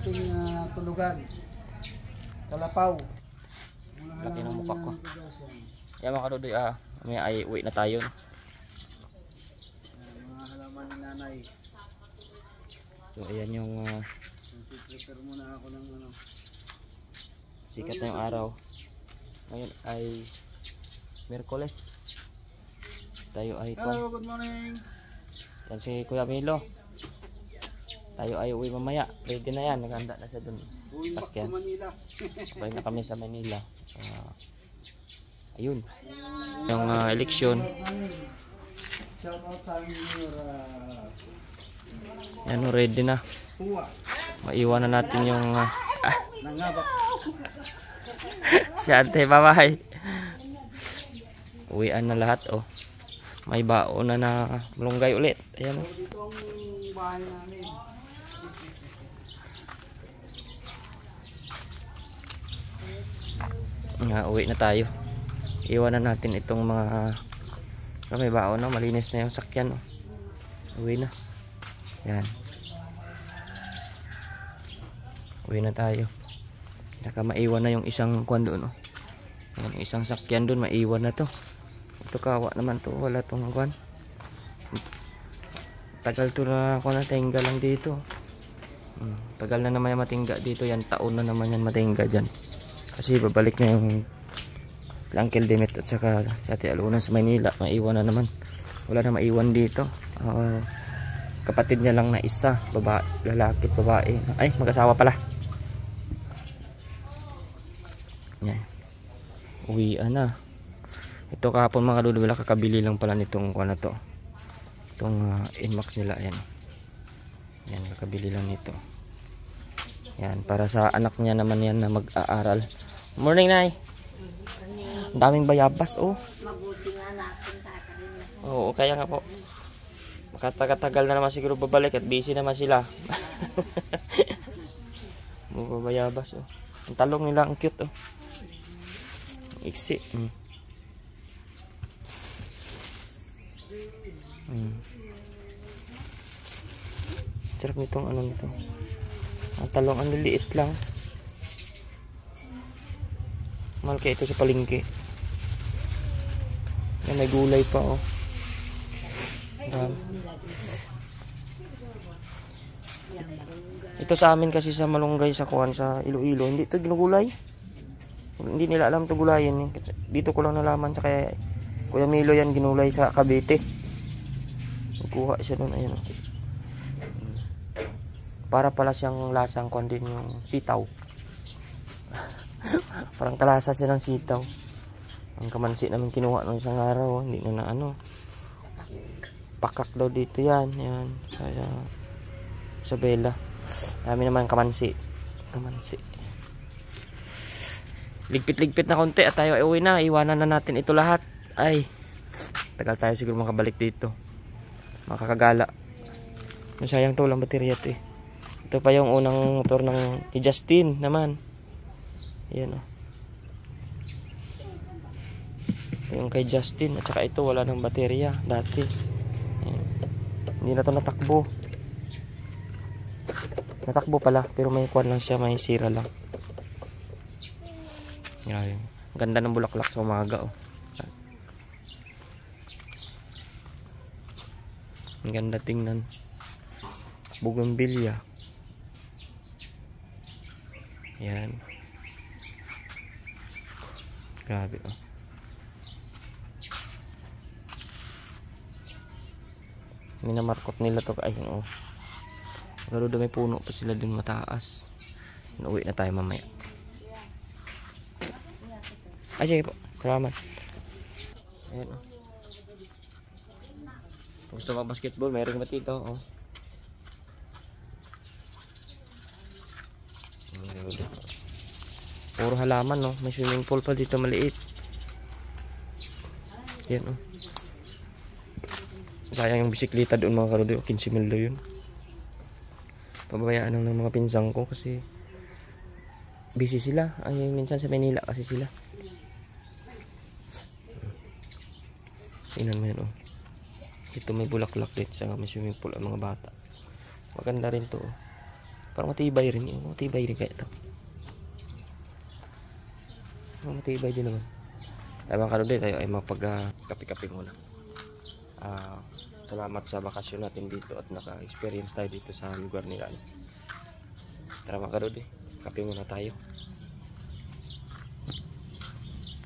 ating tulugan. Kalapaw. Laki ng mukha ko. Yan mga kadudoy, may ay uwi na tayo. Mga halaman ni nanay. So ayan yung prepare muna ako ng ano. sikat na yung araw. Ngayon ay Miyerkules. Tayo ay Hello, good morning. yan si Kuya Milo. Tayo ay uwi mamaya. Ready na yan, naghanda na siya dun. Uwi back to Manila. Sabay na kami sa Manila. Ayun yung eleksyon. Shout out sa amin Yan, ready na. Maiwan na natin yung nangabak. si ate, bye-bye. Uwian na lahat, oh. May baon na malunggay ulit. Ayan, oh. Dito ang bahay namin. Uwi na tayo. Iwan na natin itong mga may baon, no? Malinis na yung sakyan, oh. Uwi na. Yan. Uwi na tayo. Saka maiwan na yung isang kwan doon, oh. Yan, yung isang sakyan doon, maiwan na to. Ito kawa naman to, wala tong kwan. Tagal to na kwan na tingga lang dito. Tagal na naman yung matingga dito, yan taon na naman yan matingga dyan. Kasi babalik na yung Uncle Demet at saka si Ate Aluna sa Manila. Maiwan na naman. Wala na maiwan dito. Kapatid niya lang na isa, babae, lalaki at babae. Ay, mag-asawa pala. Yan. Uwian na. Ito kahapon mga kadudula, kakabili lang pala nitong kuha na to. Itong Inmax nila, yan. Yan, kakabili lang nito. Yan, para sa anak niya naman yan na mag-aaral. Morning, Nay. Ang daming bayabas, oh. Mabuti nga natin takarin na. Oo, kaya nga po. Makatagal na naman siguro babalik at busy naman sila. Bayabas, oh. Ang talong nila, ang cute, oh. Iksi. Sarap nitong ano nito. Ang talong, ang liliit lang. Mahal kaya ito sa palengke. Yan, may gulay pa, oh. Ito sa amin kasi sa malunggay sa kuwan sa Iloilo, hindi ito ginugulay. Hindi nila alam ito gulayin, eh. Dito ko lang nalaman sa kaya Kuya Milo yan ginulay sa Cavite. Kuha siya doon, ayun, oh. Para pala siyang lasang kuwan din yung sitaw. Parang kalasa siya ng sitaw. Ang kamansi namin kinuha nung isang araw, hindi na ano. Pakak daw dito yan, yan. Sa Isabela. Dami naman kamansi. Kamansi. Ligpit-ligpit na konti at tayo ay uwi na. Iwanan na natin ito lahat. Ay, tagal tayo siguro makabalik dito. Makakagala. Masayang to lang baterya ito, eh. Ito pa yung unang motor ng Justin naman. Ayan, oh. Yung kay Justin at saka ito wala ng baterya dati. Ayan. Hindi na to natakbo. Natakbo pala pero may kwan lang siya, may sira lang. Ayan. Ganda ng bulaklak sa umaga, oh. Ang ganda tingnan. Bougainvillea. Yan. Grabe, oh. Minamarkot nila to, ayun, oh. Pero doon may puno pa sila dun mataas. Uwi na tayo mamaya. Ay, sige po. Salamat. Ayan, oh. Gusto mo basketball, mayroon ba dito, oh. Puro halaman, no? May swimming pool pa dito maliit. Yan, oh. Sayang yung bisikleta doon mga karodo. 15,000 daw yun. Pababayaan ng mga pinsang ko kasi busy sila. Ay, minsan sa Manila kasi sila. Tingnan mo yan, oh. Ito may bulaklak dito. Saka may swimming pool ang mga bata. Maganda rin to, oh. Parang matibay rin. Matibay rin kaya ito. Matibay din naman. Ay mga kalode, tayo ay mapag-kape-kape muna. Salamat sa bakasyon natin dito at naka-experience tayo dito sa lugar nila. Tara mga kalode, kape muna tayo.